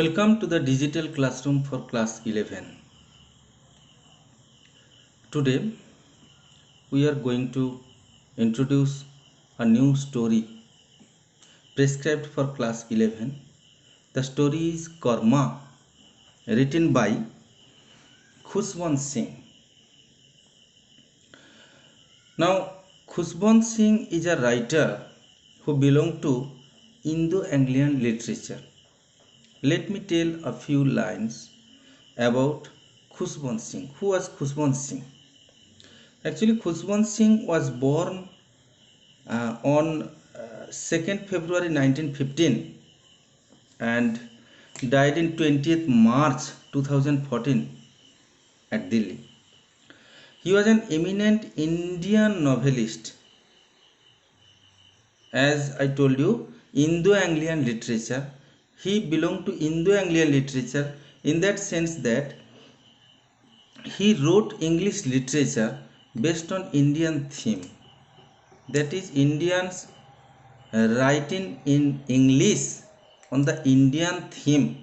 Welcome to the digital classroom for class 11. Today we are going to introduce a new story prescribed for class 11. The story is Karma, written by Khushwant Singh. Now, Khushwant Singh is a writer who belonged to Indo-Anglian literature. Let me tell a few lines about Khushwant Singh. Who was Khushwant Singh? Actually, Khushwant Singh was born on 2nd February 1915 and died in 20th March 2014 at Delhi. He was an eminent Indian novelist. As I told you, Indo-Anglian literature. He belonged to Indo-Anglian literature in that sense that he wrote English literature based on Indian theme. That is, Indians writing in English on the Indian theme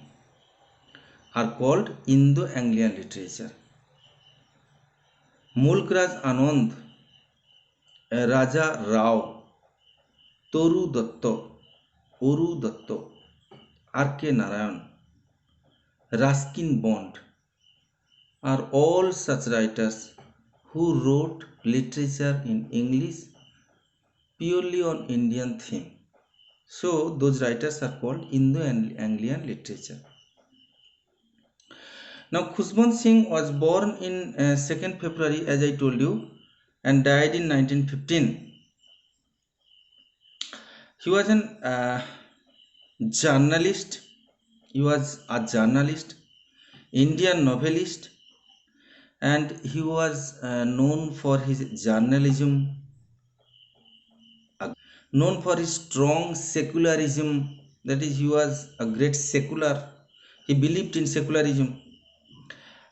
are called Indo-Anglian literature. Mulkraj Anand, Raja Rao, Toru Datta, Oru Datta, R.K. Narayan, Ruskin Bond are all such writers who wrote literature in English purely on Indian theme. So those writers are called Indo-Anglian literature. Now, Khushwant Singh was born in 2nd February, as I told you, and died in 1915. He was an journalist. He was a journalist, Indian novelist, and he was known for his journalism, known for his strong secularism. That is, he was a great secular. He believed in secularism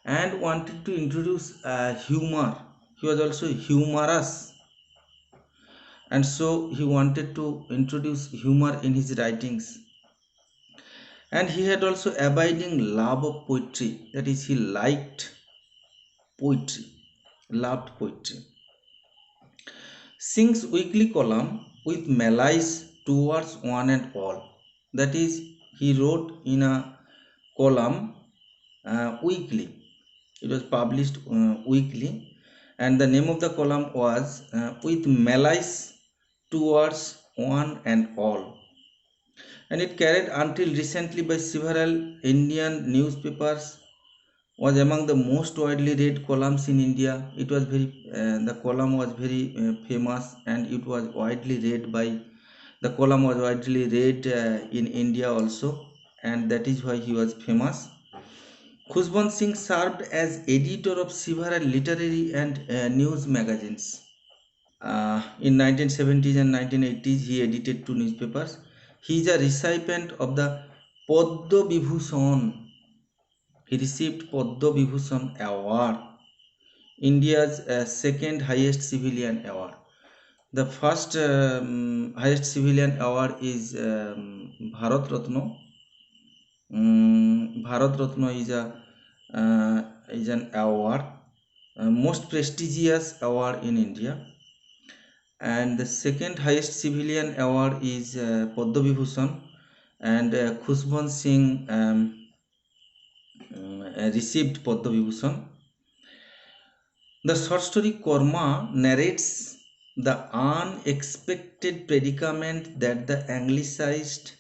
and wanted to introduce humor. He was also humorous, and so he wanted to introduce humor in his writings. And he had also abiding love of poetry. That is, he liked poetry, loved poetry. Singh's weekly column with malice towards one and all. That is, he wrote in a column weekly. It was published weekly, and the name of the column was with malice towards one and all. And it carried until recently by several Indian newspapers, was among the most widely read columns in India. It was the column was very famous, and it was widely read by the column was widely read in India also, and that is why he was famous. Khushwant Singh served as editor of several literary and news magazines. In 1970s and 1980s, he edited two newspapers. He is a recipient of the Padma Vibhushan. He received Padma Vibhushan Award, India's second highest civilian award. The first highest civilian award is Bharat Ratna. Bharat Ratna is an award, most prestigious award in India. And the second highest civilian award is Padma Vibhushan, and Khushwant Singh received Padma Vibhushan. The short story Karma narrates the unexpected predicament that the anglicized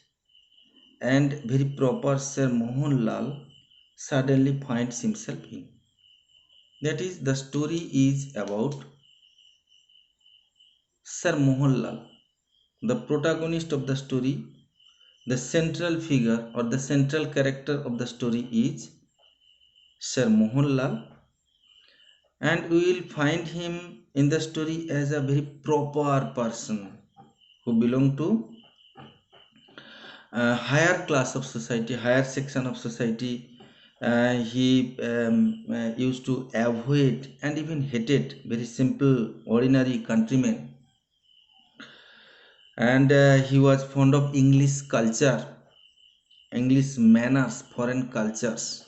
and very proper Sir Mohanlal suddenly finds himself in. That is, the story is about Sir Mohanlal, the protagonist of the story. The central figure or the central character of the story is Sir Mohanlal, and we will find him in the story as a very proper person who belong to a higher class of society, higher section of society. He used to avoid and even hated very simple, ordinary countrymen, and he was fond of English culture, English manners, foreign cultures,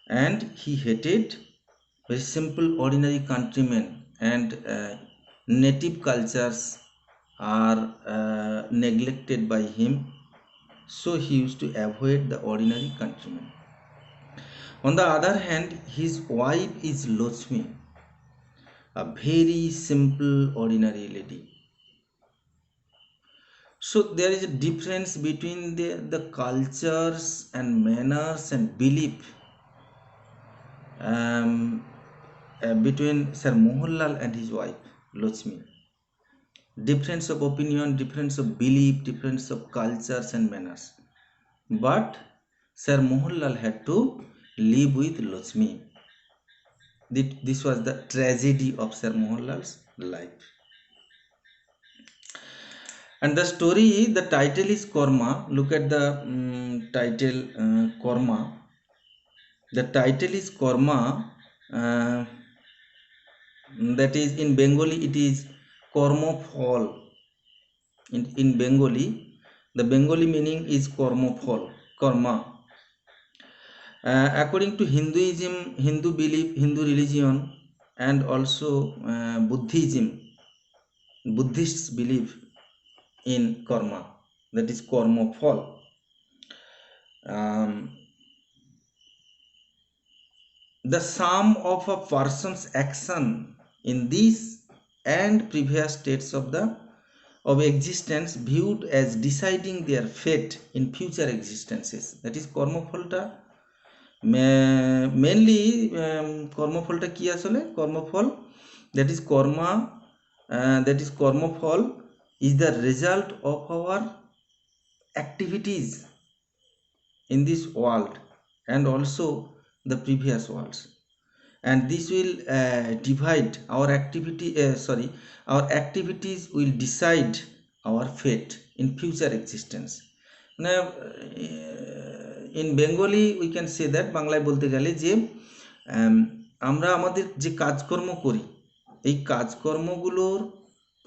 and he hated very simple ordinary countrymen, and native cultures are neglected by him, so he used to avoid the ordinary countrymen. On the other hand, his wife is Lakshmi, a very simple ordinary lady. So there is a difference between the cultures and manners and belief between Sir Mohanlal and his wife Lakshmi. Difference of opinion, difference of belief, difference of cultures and manners. But Sir Mohanlal had to live with Lakshmi. This was the tragedy of Sir Mohanlal's life. And the story, the title is Korma. Look at the title, Korma. The title is Korma. That is, in Bengali it is Kormo Phol. In Bengali, the Bengali meaning is Kormo Phol, Korma. According to Hinduism, Hindu belief, Hindu religion, and also Buddhism, Buddhists believe in karma, that is karma fall. The sum of a person's action in this and previous states of existence viewed as deciding their fate in future existences, that is karma phalta. Mainly karma phalta ki asole karma phal, that is karma, that is karma phal is the result of our activities in this world and also the previous worlds, and this will divide our our activities will decide our fate in future existence. Now in Bengali we can say that বাংলায় বলতে গেলে যে আমরা আমাদের যে কাজকর্ম করি এই কাজকর্মগুলোর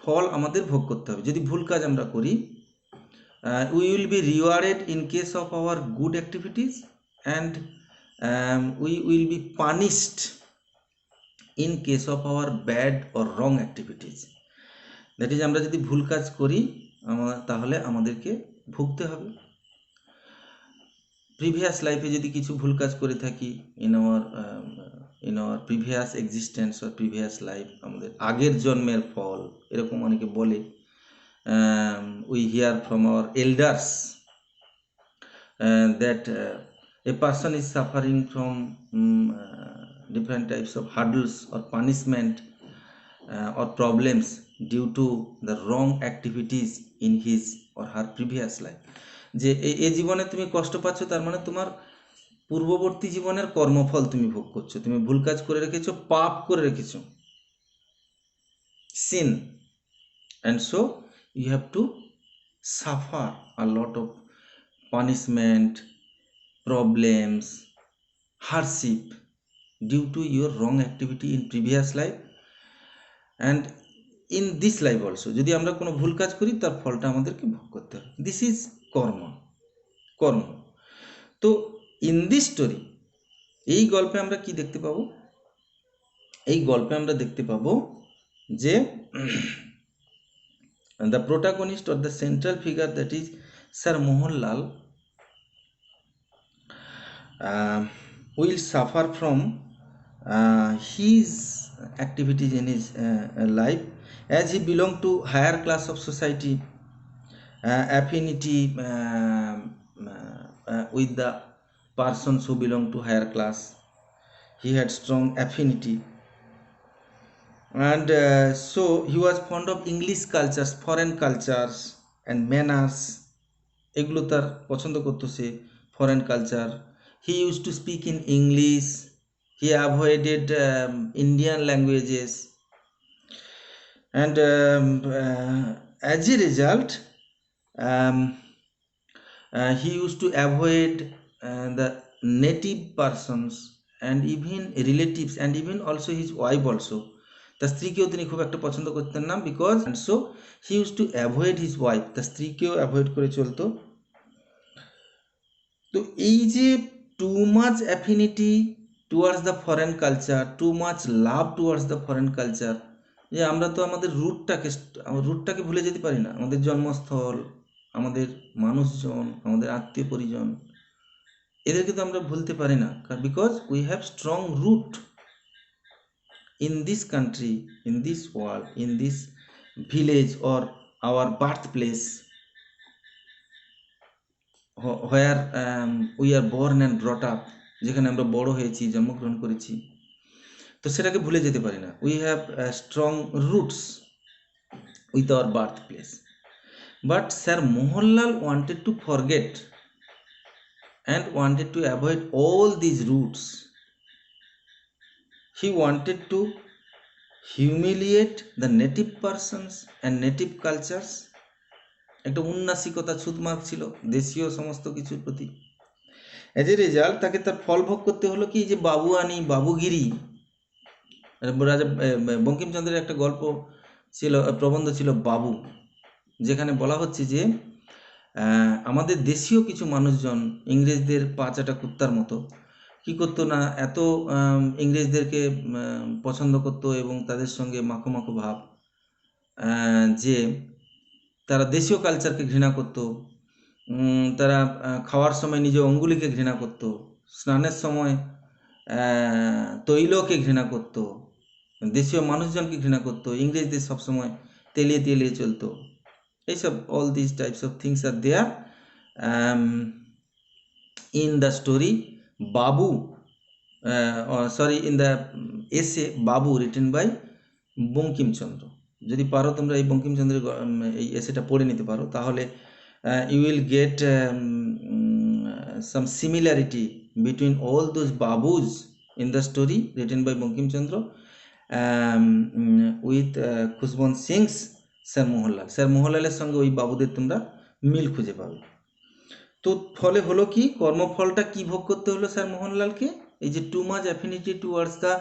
ফল আমাদের ভোগ করতে হবে। যদি ভুল কাজ আমরা করি, we will be rewarded in case of our good activities, and we will be punished in case of our bad or wrong activities. That is, আমরা যদি ভুল কাজ করি তাহলে আমাদেরকে ভুগতে হবে। প্রিভিয়াস লাইফে যদি কিছু ভুল কাজ করে থাকি in our previous existence or previous life, আমাদের আগের জন্মের ফল, এরকম অনেকে বলে। We hear from our elders that a person is suffering from different types of hurdles or punishment or problems due to the wrong activities in his or her previous life. যে এই জীবনে তুমি কষ্ট পাচ্ছ, তার মানে তোমার পূর্ববর্তী জীবনের কর্মফল তুমি ভোগ করছো। তুমি ভুল কাজ করে রেখেছো, পাপ করে রেখেছো, sin, and so you have to suffer a lot of punishment, problems, hardship due to your wrong activity in previous life and in this life also. যদি আমরা কোনো ভুল কাজ করি তার ফলটা আমাদেরকে ভোগ করতে হবে। দিস ইজ কর্ম। তো ইন দিস স্টোরি, এই গল্পে আমরা কি দেখতে পাবো? এই গল্পে আমরা দেখতে পাবো যে the protagonist or the central figure, that is Sir Mohanlal, will suffer from his activities in his life, as he belonged to higher class of society, affinity with the persons who belong to higher class. He had strong affinity, and so he was fond of English cultures, foreign cultures and manners. এগুলো তার পছন্দ করতো সে, foreign culture. He used to speak in English. He avoided Indian languages, and as a result he used to avoid the native persons and even relatives and even also his wife also. তার স্ত্রীকেও তিনি খুব একটা পছন্দ করতেন না, because and so he used to avoid his wife. তার স্ত্রীকেও avoid করে চলতো। তো এই যে two much affinity towards the foreign culture, too much love towards the foreign culture, যে আমরা তো আমাদের রুটটাকে ভুলে যেতে পারি না, আমাদের জন্মস্থল, আমাদের মানুষজন, আমাদের আত্মীয় পরিজন, এদেরকে তো আমরা ভুলতে পারি না, because we have strong root in this country, in this world, in this village or our birthplace, where we are born and brought up, যেখানে আমরা বড় হয়েছি, জন্মগ্রহণ করেছি, তো সেটাকে ভুলে যেতে পারি না। We have strong roots with our birth place, but sir Mohanlal wanted to forget and wanted to avoid all these roots. He wanted to humiliate the native persons and native cultures. একটা উন্নাসিকতা ছুতমাক ছিল দেশীয় সমস্ত কিছুর প্রতি। এজ এ রেজাল্ট তাকে তার ফল ভোগ করতে হলো কি, যে বাবুয়ানি, বাবুগিরি। রাজা বঙ্কিমচন্দ্রের একটা গল্প ছিল, প্রবন্ধ ছিল বাবু, যেখানে বলা হচ্ছে যে আমাদের দেশীয় কিছু মানুষজন ইংরেজদের পাঁচাটা কুত্তার মতো কি করতো না, এত ইংরেজদেরকে পছন্দ করতো এবং তাদের সঙ্গে মাখো মাখো ভাব, যে তারা দেশীয় কালচারকে ঘৃণা করতো, তারা খাওয়ার সময় নিজ অঙ্গুলিকে ঘৃণা করতো, স্নানের সময় তৈলকে ঘৃণা করতো, দেশীয় মানুষজনকে ঘৃণা করতো, ইংরেজদের সবসময় তেলিয়ে তেলিয়ে চলতো। এইসব all these types of things are there in the story Babu, in the essay Babu written by Bankimchandra. যদি পারো তোমরা এই বঙ্কিমচন্দ্রের এই এসেটা পড়ে নিতে পারো, তাহলে you will get some similarity between all those Babus in the story written by Bankimchandra with Khushwant Singh's sir Mohanlal. Sir মোহনলালের সঙ্গে ওই বাবুদের তোমরা মিল খুঁজে পাবে। তো ফলে হলো কি, কর্মফলটা কি ভোগ করতে হলো স্যার মোহনলালকে, এই যে two much affinity towards the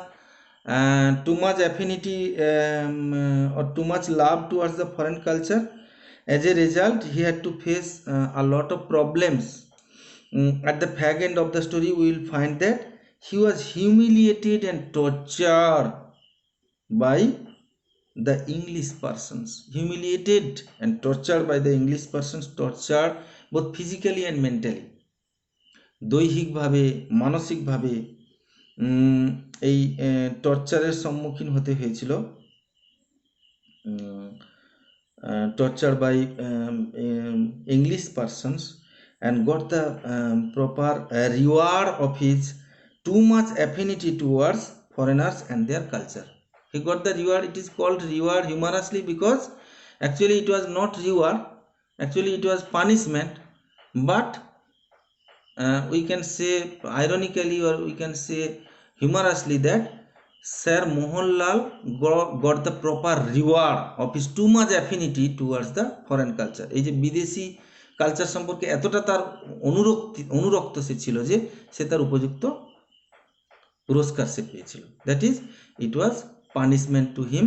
too much affinity or too much love towards the foreign culture. As a result, he had to face a lot of problems. At the fag end of the story, we will find that he was humiliated and tortured by the English persons. Humiliated and tortured by the English persons, tortured both physically and mentally. দৈহিকভাবে, মানসিকভাবে এই টর্চারের সম্মুখীন হতে হয়েছিল, torture by English persons, and got the proper reward of his too much affinity towards foreigners and their culture. He got the reward. It is called reward humorously because actually it was not reward, actually it was punishment, but we can say ironically, or we can say humorously, that Sir Mohanlal got the proper reward of his too much affinity towards the foreign culture. এই যে বিদেশি culture সম্পর্কে এতটা তার অনুরক্ত সে ছিল যে সে তার উপযুক্ত পুরস্কার সে পেয়েছিল। That is, it was punishment to him.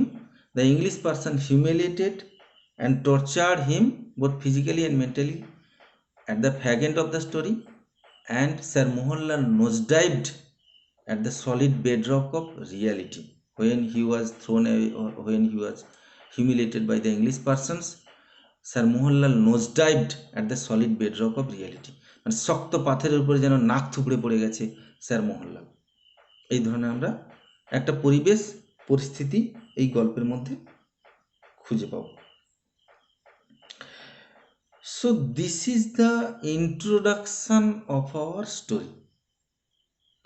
The English person humiliated and tortured him both physically and mentally at the fag end of the story, and Sir Mohanlal nosedived at the solid bedrock of reality when he was thrown away, or when he was humiliated by the English persons. Sir Mohanlal nosedived at the solid bedrock of reality, মানে শক্ত পাথরের উপরে যেন নাক থুবড়ে পড়ে গেছে sir Mohanlal. এই ধরনের আমরা একটা পরিস্থিতি এই গল্পের মধ্যে খুঁজে পাব। So this is the introduction of our story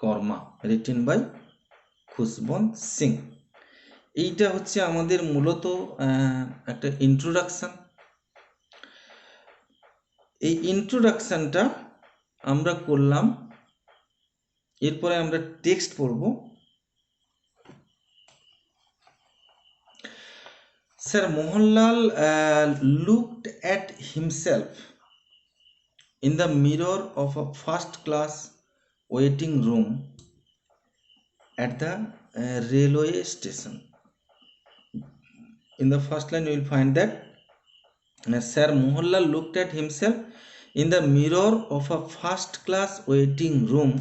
Karma, written by Khushwant Singh. এইটা হচ্ছে আমাদের মূলত একটা ইন্ট্রোডাকশন। এই ইন্ট্রোডাকশনটা আমরা করলাম, এরপরে আমরা টেক্সট পড়ব। Sir Mohanlal looked at himself in the mirror of a first-class waiting room at the railway station. In the first line, you will find that Sir Mohanlal looked at himself in the mirror of a first class waiting room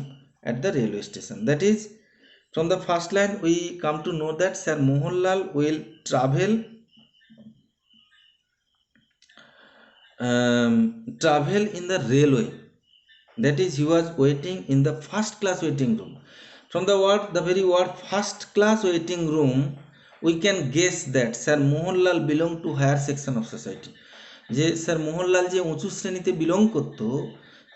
at the railway station. That is, from the first line we come to know that Sir Mohanlal will travel in the railway. That is, he was waiting in the first class waiting room. From the very word first class waiting room, we can guess that Sir Mohanlal belonged to higher section of society. যে sir Mohanlal যে উঁচু শ্রেণীতে belong করতো,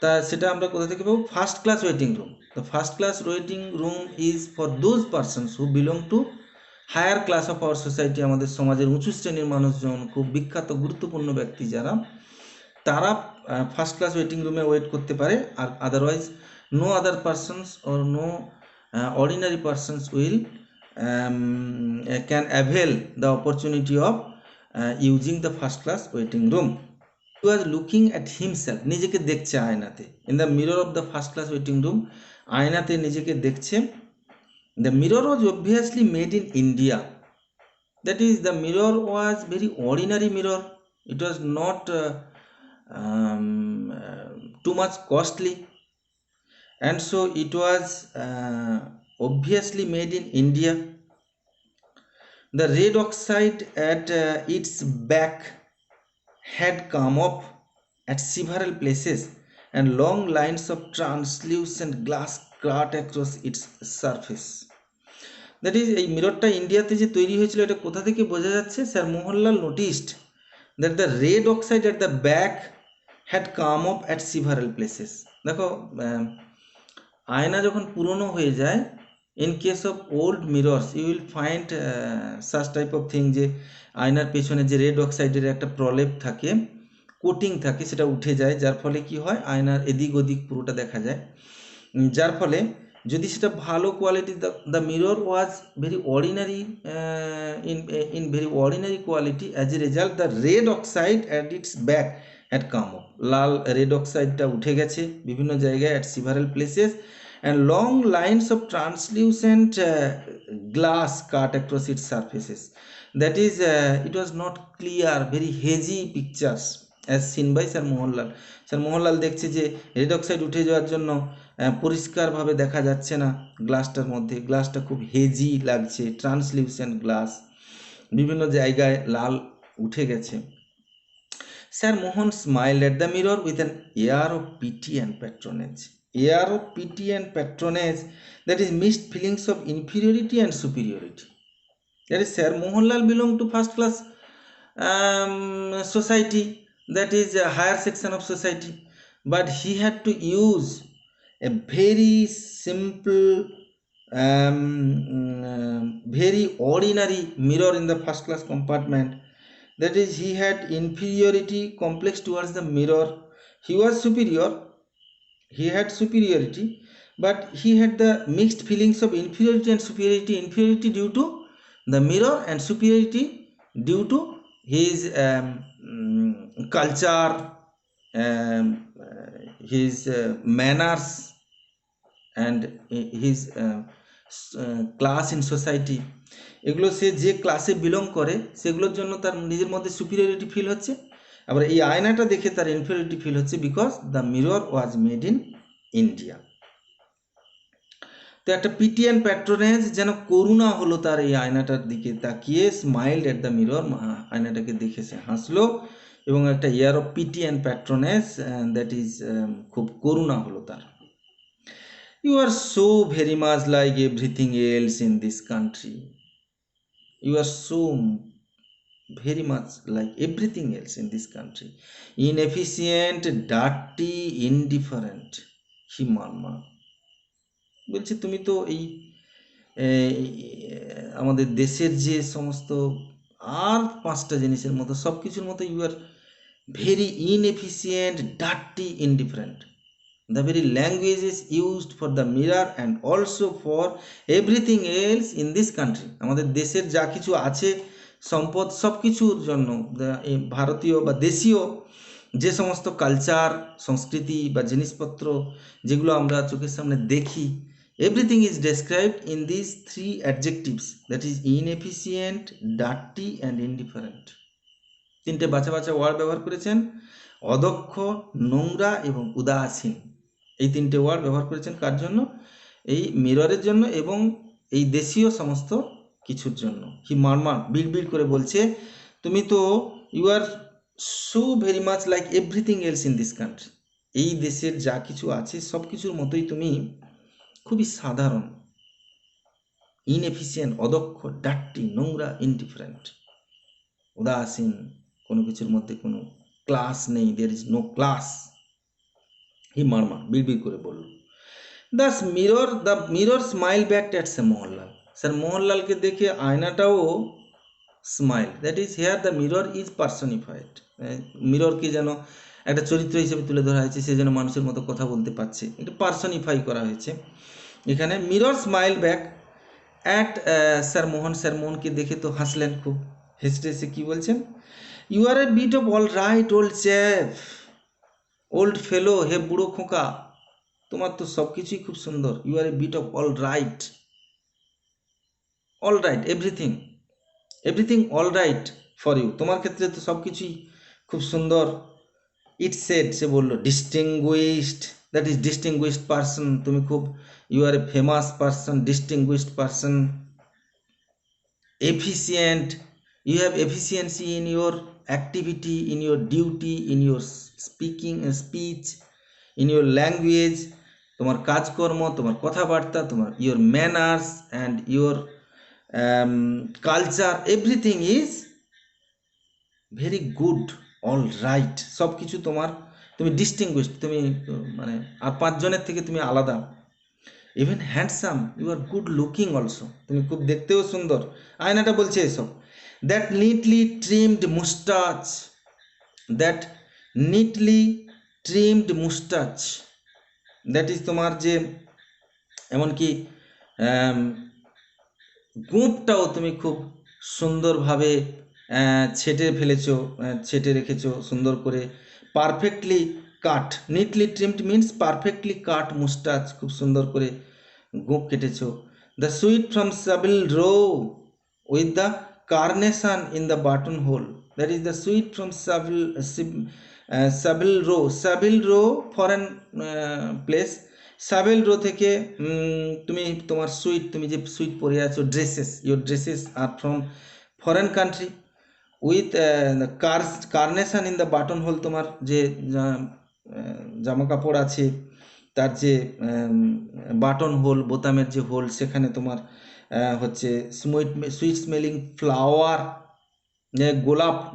তা সেটা আমরা কোথা থেকে পাবো? First class waiting room. তো first class waiting room is for those persons who belong to higher class of our society. আমাদের সমাজের উঁচু শ্রেণীর মানুষজন, খুব বিখ্যাত গুরুত্বপূর্ণ ব্যক্তি যারা, তারা ফার্স্ট ক্লাস ওয়েটিং রুমে ওয়েট করতে পারে। আর otherwise no other persons or no ordinary persons will can avail the opportunity of using the first class waiting room. He was looking at himself, নিজেকে দেখছে আয়নাতে, in the mirror of the first class waiting room, আয়নাতে নিজেকে দেখছে। The mirror was obviously made in India. That is, the mirror was very ordinary mirror. It was not too much costly, and so it was obviously made in India. The red oxide at its back had come up at several places, and long lines of translucent glass cut across its surface. That is, এই মিররটা ইন্ডিয়াতে যে তৈরি হয়েছিল, এটা কোথা থেকে বোঝা যাচ্ছে? Sir Mohanlal noticed that the red oxide at the back had come up at several places. দেখো, আয়না যখন পুরনো হয়ে যায়, in case of old mirrors you will find such type of thing, যে আয়নার পেছনে যে রেড অক্সাইডের একটা প্রলেপ থাকে, কোটিং থাকে, সেটা উঠে যায়, যার ফলে কি হয়, আয়নার এদিক ওদিক পুরোটা দেখা যায়। যার ফলে যদি সেটা ভালো quality, the mirror was very ordinary, in very ordinary quality, as a result the red oxide at its back had come up. লাল রেড অক্সাইডটা উঠে গেছে বিভিন্ন জায়গায়, at several places, and long lines of translucent glass cut across its surfaces. That is, it was not clear, very hazy pictures as seen by Sir Mohanlal. Sir Mohanlal দেখছে যে red oxide উঠে যাওয়ার জন্য পরিষ্কারভাবে দেখা যাচ্ছে না গ্লাসটার মধ্যে, গ্লাসটা খুব হেজি লাগছে, ট্রান্সলিউসেন্ট গ্লাস, বিভিন্ন জায়গায় লাল উঠে গেছে। Sir Mohan smiled at the mirror with an air of pity and patronage. Air of pity and patronage, that is mixed feelings of inferiority and superiority. That is, Sir Mohanlal belonged to first class society, that is a higher section of society, but he had to use a very simple, very ordinary mirror in the first class compartment. That is, he had inferiority complex towards the mirror. He was superior, he had superiority, but he had the mixed feelings of inferiority and superiority. Inferiority due to the mirror, and superiority due to his culture, his manners, and his class in society. এগুলো সে যে ক্লাসে belong করে সেগুলোর জন্য তার নিজের মধ্যে superiority feel হচ্ছে, আবার এই আয়নাটা দেখে তার ইনফিরিয়রিটি ফিল হচ্ছে, because the mirror was made in India. তো একটা পিটি অ্যান্ড প্যাট্রোনেজ, যেন করুণা হলো তার এই আয়নাটার দিকে তাকিয়ে, স্মাইল্ড এট দ্য মিরর, আয়নাটাকে দেখে সে হাসলো, এবং একটা air of pity and patronage, that is খুব করুণা হলো তার। You are so very much like everything else in this country. You are so very much like everything else in this country. Inefficient, dirty, indifferent. He murmured. বলছে, তুমি তো এই আমাদের দেশের যে সমস্ত আর পাঁচটা জিনিসের মতো, সব কিছুর মতো you are very inefficient, dirty, indifferent. The very language is used for the mirror and also for everything else in this country. আমাদের দেশের যা কিছু আছে সম্পদ, সব কিছুর জন্য ভারতীয় বা দেশীয় যে সমস্ত কালচার, সংস্কৃতি বা জিনিসপত্র যেগুলো আমরা চোখের সামনে দেখি, everything is described in these three adjectives, that is inefficient, dirty and indifferent. তিনটে বাছা বাছা ওয়ার্ড ব্যবহার করেছেন, অদক্ষ, নোংরা এবং উদাসীন, এই তিনটে ওয়ার্ড ব্যবহার করেছেন কার জন্য? এই মিররের জন্য এবং এই দেশীয় সমস্ত কিছুর জন্য। হি মারমার, বিড় করে বলছে, তুমি তো you are so very much like everything else in this country. এই দেশের যা কিছু আছে সব কিছুর মতোই তুমি খুবই সাধারণ, ইনএফিসিয়েন্ট, অদক্ষ, ডার্টি, নোংরা, ইনডিফারেন্ট, উদাসীন, কোনো কিছুর মধ্যে কোনো ক্লাস নেই, there is no class. He মারমা, বিড় করে বলল। The mirror smile back at sir Mohanlal. Sir মোহনলালকে দেখে আয়নাটাও smile, that is here the mirror is personified. মিররকে যেন একটা চরিত্র হিসেবে তুলে ধরা হয়েছে, সে যেন মানুষের মতো কথা বলতে পারছে, এটা পার্সনিফাই করা হয়েছে এখানে। Mirror smile back at sir মোহনকে দেখে তো হাসলেন খুব, হেসে হেসে কী বলছেন? You are a bit of all right old chap, old fellow, হে বুড়ো খোকা, তোমার তো সব কিছুই খুব সুন্দর। You are a bit of all right, everything, all right for you, তোমার ক্ষেত্রে তো সব কিছুই খুব সুন্দর। ইট সেড, সে বললো, distinguished, that is distinguished person, তুমি খুব, you are a famous person, distinguished person. Efficient, you have efficiency in your activity, in your duty, in your speech, in your language, তোমার কাজকর্ম, তোমার কথাবার্তা, তোমার your manners and your culture, everything is very good, all right, সব কিছু তোমার, তুমি distinguished, তুমি মানে আর পাঁচজনের থেকে তুমি আলাদা। Even handsome, you are good looking also, তুমি খুব দেখতেও সুন্দর, আয়নাটা বলছে এসব। That neatly trimmed moustache, that neatly trimmed moustache, that is তোমার যে এমনকি গোঁপটাও তুমি খুব সুন্দরভাবে ছেটে রেখেছো সুন্দর করে, perfectly cut, neatly trimmed means perfectly cut moustache, খুব সুন্দর করে গোঁপ কেটেছো। The suit from Savile Row with the carnation in the button hole, that is the suit from Savile Row foreign place, Savile Row থেকে তুমি তোমার suit, তুমি যে সুইট পরে আছো, ইউর ড্রেসেস আর from foreign country, with carnation in the button hole, তোমার যে জামা কাপড় আছে তার যে বাটন হোল, বোতামের যে হোল, সেখানে তোমার হচ্ছে সুইট স্মেলিং ফ্লাওয়ার,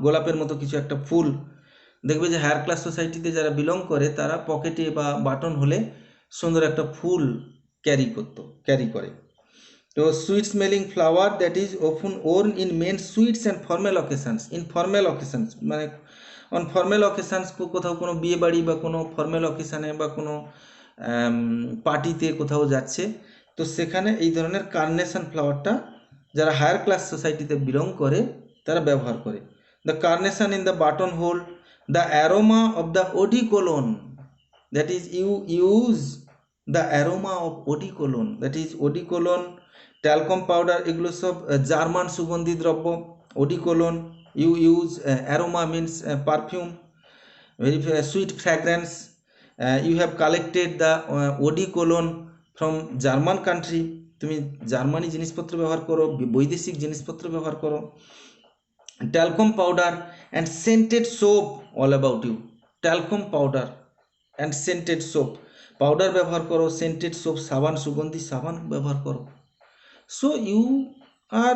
গোলাপের মতো কিছু একটা ফুল। দেখবে যে হায়ার ক্লাস সোসাইটিতে যারা বিলং করে তারা পকেটে বা বাটন হলে সুন্দর একটা ফুল ক্যারি করে। তো suit smelling flower that is often worn in men suits and formal occasions, মানে অন ফর্মাল অকেশানস, কোথাও কোনো বিয়ে বাড়ি বা কোনো ফর্মাল অকেশানে বা কোনো পার্টিতে কোথাও যাচ্ছে, তো সেখানে এই ধরনের কার্নেশন ফ্লাওয়ারটা যারা হায়ার ক্লাস সোসাইটিতে বিলং করে তারা ব্যবহার করে। The carnation in the button whole, the aroma of the eau cologne, that is you use the aroma of eau cologne, that is eau cologne, talcum powder, এগুলো সব German সুগন্ধি দ্রব্য। eau cologne, you use aroma means perfume, very sweet fragrance. You have collected the eau cologne from German country, তুমি Germany জিনিসপত্র ব্যবহার করো, বৈদেশিক জিনিসপত্র ব্যবহার করো। talcum powder and scented soap all about you, talcum powder and scented soap, powder ব্যবহার করো, সেন্টেড সোপ, সাবান, সুগন্ধি সাবান ব্যবহার করো। So you are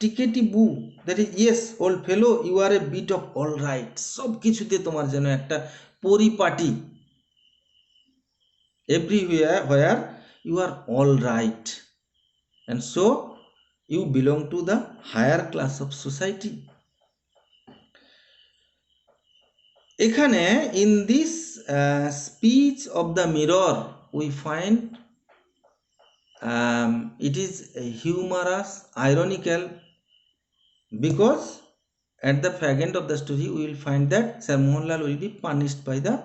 tickety boo, that is yes old fellow, you are a bit of all right, সব কিছুতে তোমার যেন একটা পরিপাটি, everywhere you are all right, and so you belong to the higher class of society. এখানে in this speech of the mirror we find it is humorous, ironical, because at the fag end of the story we will find that Sir Mohanlal will be punished by the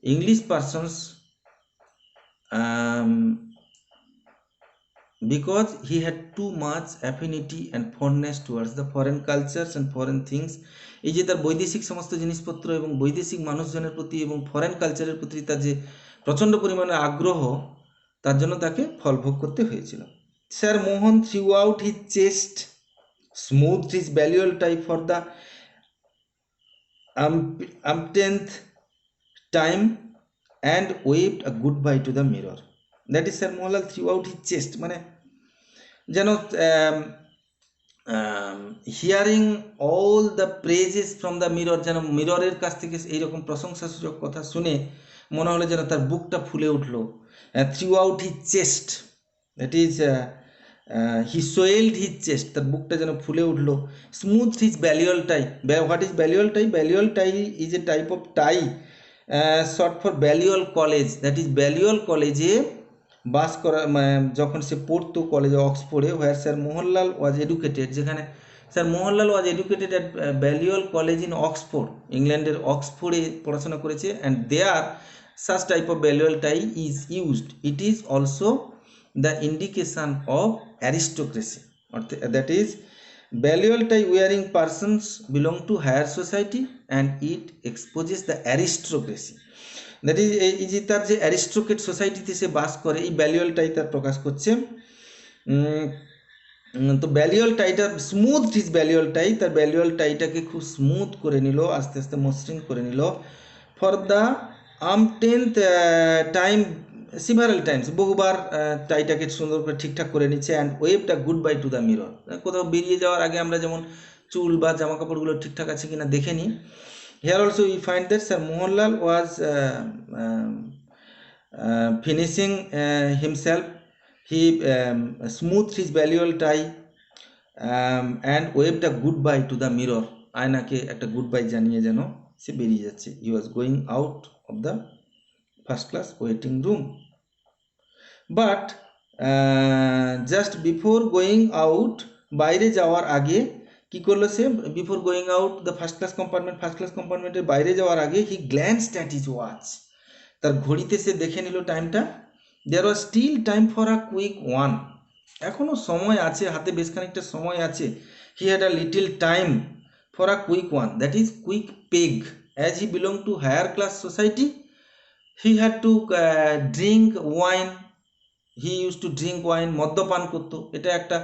English persons because he had too much affinity and fondness towards the foreign cultures and foreign things. এই যে তার বৈদেশিক সমস্ত জিনিসপত্র এবং বৈদেশিক মানুষজনের প্রতি এবং ফরেন কালচারের প্রতি তার যে প্রচণ্ড পরিমাণে আগ্রহ, তার জন্য তাকে ফল ভোগ করতে হয়েছিল। Sir Mohan threw out his chest, smooth his Balliol tie for the umpteenth time and waved a goodbye to the mirror. That is Sir Mohanlal throughout his chest, মানে যেন hearing all the praises from the mirror, যেন মিররের কাছ থেকে এইরকম প্রশংসাসূচক কথা শুনে মনে হলো যেন তার বুকটা ফুলে উঠল। Through out his chest, that is he swelled his chest, তার বুকটা যেন ফুলে উঠল। Smooth his Balliol tie, what is Balliol tie? Balliol tie is a type of tie short for Balliol college, that is Balliol কলেজে বাস করা, যখন সে পড়তো কলেজে অক্সফোর্ডে, where sir Mohanlal was educated, যেখানে sir Mohanlal was educated at Balliol college in Oxford, ইংল্যান্ডের অক্সফোর্ডে পড়াশোনা করেছে। And there such type of balliol tie is used. It is also the indication of aristocracy, that is balliol tie wearing persons belong to higher society and it exposes the aristocracy, that is এই যে তার যে aristocrat সোসাইটিতে সে বাস করে, এই ব্যালিওল টাই তার প্রকাশ করছে। তো ব্যালিওল টাইটা স্মুথ হিজ ব্যালিওল টাই, তার ব্যালিওল টাইটাকে খুব স্মুথ করে নিল, আস্তে আস্তে মসৃণ করে নিল। For the umpteenth time, সিভারাল Times, বহুবার টাইটাকে সুন্দর করে ঠিকঠাক করে নিচ্ছে। And waved a good bye to the mirror, কোথাও বেরিয়ে যাওয়ার আগে আমরা যেমন চুল বা জামা কাপড়গুলো ঠিকঠাক আছে কিনা দেখে নিই। Here also we find that Sir Mohanlal was finishing himself. He smoothed his balliol tie and waved a goodbye to the mirror. আয়নাকে একটা গুড বাই জানিয়ে যেন সে বেরিয়ে যাচ্ছে। He was going out of the first class waiting room. But just before going out, বাইরে যাওয়ার আগে কি করলো সে? Before going out the first class কম্পার্টমেন্টের বাইরে যাওয়ার আগে he glanced at his watch, তার ঘড়িতে সে দেখে নিল টাইমটা। There was still time for a quick one, এখনও সময় আছে, হাতে বেশ খানিকটা সময় আছে। He had a little time for a quick one, that is quick peg. As he belong to higher class society, he had to drink wine, he use two drink wine, মদ্যপান করতো। এটা একটা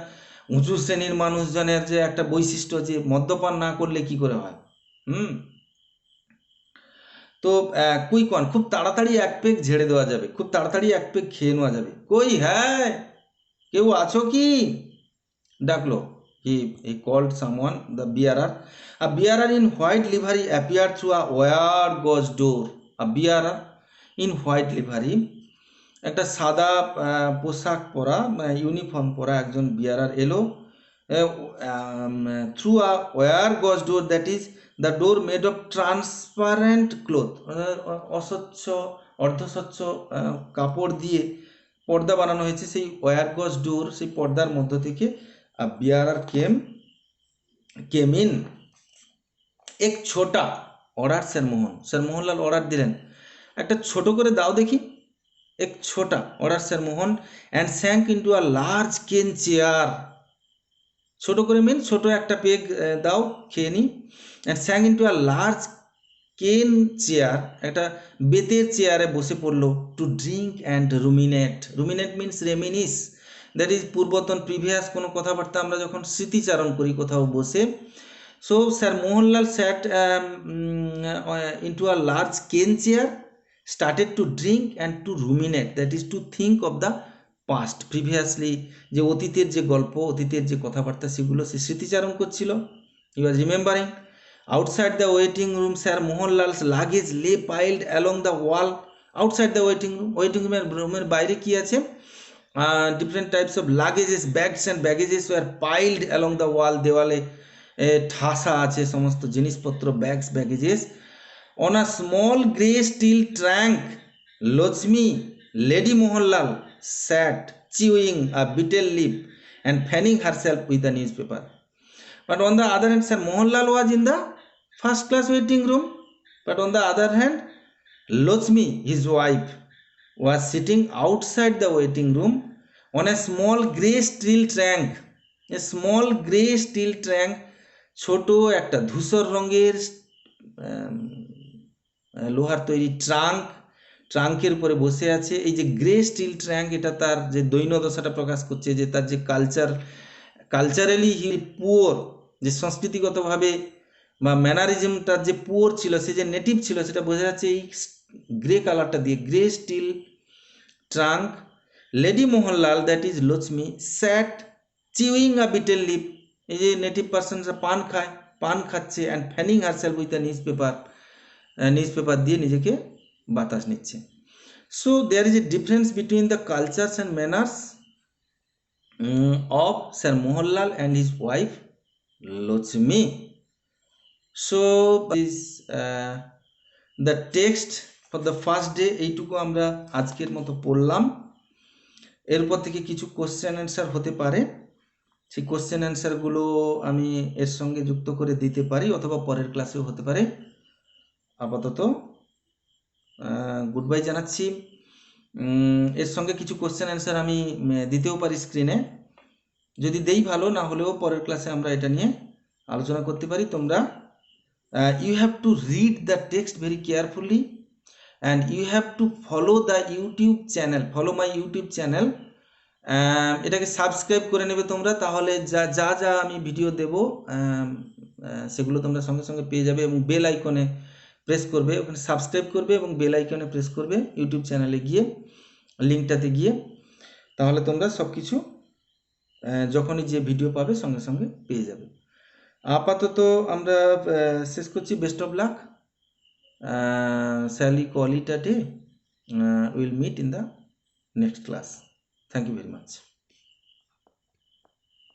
উঁচু শ্রেণীর মানুষজনের যে একটা বৈশিষ্ট্য, যে মদ্যপান না করলে কি করে হয়। তো কুইক ওয়ান, খুব তাড়াতাড়ি এক পেগ ঝেড়ে দেওয়া যাবে, খুব তাড়াতাড়ি এক পেগ খেয়ে নেওয়া যাবে। কই হ্যাঁ, কেউ আছো কি? ডাকলো। He called someone, the bearer. A bearer in white livery appear through a wire gauze door. A bearer in white লিভারি, একটা সাদা পোশাক পরা, ইউনিফর্ম পরা একজন বিয়ারার এলো। Through a wire gauze door, that is the door made of transparent cloth, অস্বচ্ছ অর্ধস্বচ্ছ কাপড় দিয়ে পর্দা বানানো হয়েছে। সেই ওয়ার গজ ডোর, সেই পর্দার মধ্য থেকে বিয়ারার কেম ইন। এক ছোটা অর্ডার স্যার মোহনলাল অর্ডার দিলেন, একটা ছোট করে দাও দেখি। এক ছোটা order sir Mohan, and sank into a large cane chair. ছোট করে মিন ছোট একটা পেগ দাও, খেয়ে নি। And sank into a large cane chair, একটা বেতের চেয়ারে বসে পড়লো। To drink and ruminate, ruminate means reminisce, that is পূর্বতন প্রিভিয়াস কোনো কথাবার্তা আমরা যখন স্মৃতিচারণ করি কোথাও বসে। So sir Mohanlal sat into a large cane chair, started to drink and to ruminate, that is to think of the past, previously, যে অতীতের যে গল্প, অতীতের যে কথাবার্তা, সেগুলো সে স্মৃতিচারণ করছিল। he was remembering. Outside the waiting room, Sir Mohanlal's luggage lay piled along the wall. Outside the waiting রুমের বাইরে কি আছে? Different types of luggages, bags and baggages were piled along the wall. দেওয়ালে ঠাসা আছে সমস্ত জিনিসপত্র, bags, baggages. On a small grey steel trunk, Lady Mohanlal sat chewing a betel leaf and fanning herself with a newspaper. But on the other hand, Sir Mohanlal was in the first class waiting room. But on the other hand, Lakshmi, his wife, was sitting outside the waiting room on a small grey steel tank, a small grey steel tank, ছোট একটা ধূসর রঙের লোহার তৈরি ট্রাঙ্কের উপরে বসে আছে। এই যে গ্রে স্টিল ট্রাঙ্ক, এটা তার যে দৈন্যদশাটা প্রকাশ করছে, যে তার যে কালচারালি হি পুওর, যে সংস্কৃতিগতভাবে বা ম্যানারিজমটা যে পুওর ছিল, সে যে নেটিভ ছিল, সেটা বোঝা যাচ্ছে এই গ্রে কালারটা দিয়ে। Grey steel trunk, lady Mohanlal, that is Lakshmi, sat chewing a betel leaf, এই যে নেটিভ পার্সনরা পান খাচ্ছে, and fanning herself with the newspaper দিয়ে নিজেকে বাতাস নিচ্ছে। So there is a difference between the cultures and manners of Sir Mohanlal and his wife Lakshmi. So this the text for the first day এইটুকু আমরা আজকের মতো পড়লাম। এরপর থেকে কিছু কোশ্চেন অ্যান্সার হতে পারে, সেই কোশ্চেন অ্যান্সারগুলো আমি এর সঙ্গে যুক্ত করে দিতে পারি, অথবা পরের ক্লাসেও হতে পারে। আপাতত গুড বাই জানাচ্ছি। এর সঙ্গে কিছু কোশ্চেন অ্যান্সার আমি দিতেও পারি স্ক্রিনে, যদি দেই ভালো, না হলেও পরের ক্লাসে আমরা এটা নিয়ে আলোচনা করতে পারি। তোমরা you have to read the text very carefully and you have to follow the YouTube channel, follow my YouTube channel, এটাকে সাবস্ক্রাইব করে নেবে তোমরা, তাহলে যা যা যা আমি ভিডিও দেব সেগুলো তোমরা সঙ্গে সঙ্গে পেয়ে যাবে। এবং বেল আইকনে প্রেস করবে, ওখানে সাবস্ক্রাইব করবে এবং বেল আইকনে প্রেস করবে ইউটিউব চ্যানেলে গিয়ে, লিঙ্কটাতে গিয়ে, তাহলে তোমরা সব কিছু যখনই যে ভিডিও পাবে সঙ্গে সঙ্গে পেয়ে যাবে। আপাতত আমরা শেষ করছি। Best of luck, shall we call it a day? We'll meet in the next class. Thank you very much.